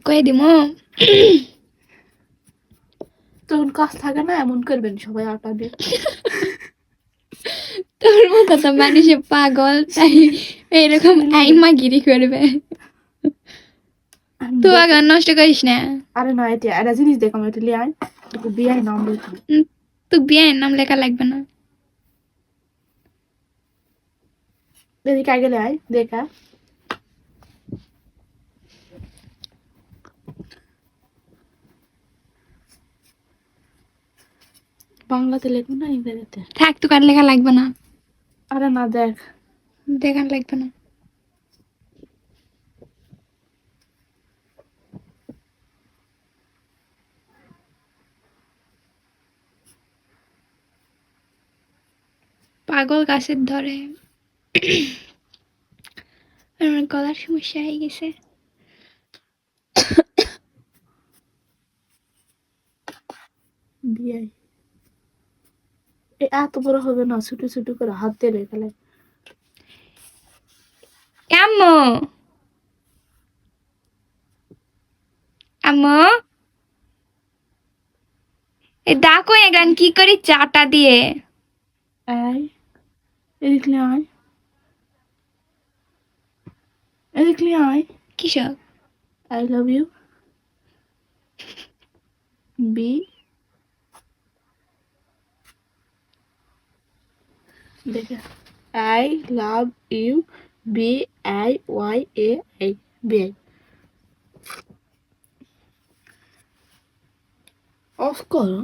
কয়ে দিমো তখন কাজ থাকে না এমন করবেন সবাই আটা দিয়ে তোর মতো তো মানুষে পাগল তাই এরকম আইমাগিরি করবে তুই আগে নষ্ট করিস না আরে না এটা জিনিস দেখাম এটা লিয়ে আয় একটু বিয়াই নাম লিখি তুই বিয়ের নাম লেখা লাগবে না এদিকে আগে আয় দেখা বাংলাতে লেখো না ইংরেজিতে থাক তোর আর লেখা লাগবে না আরে না দেখ দেখার লাগবে না পাগল গাছের ধরে আমার গলার সমস্যা হয়ে গেছে বিয়াই এত বড় হবে না ছোট ছোট করে হাত দিয়ে লেখা লাগে আম্মু আম্মু এ দেখো এগান কি করি চাটা দিয়ে আয় এদিকে আয় এদিকে আয় কিসব I love you. B. দেখে I love you. B I Y A I. B I. Of করো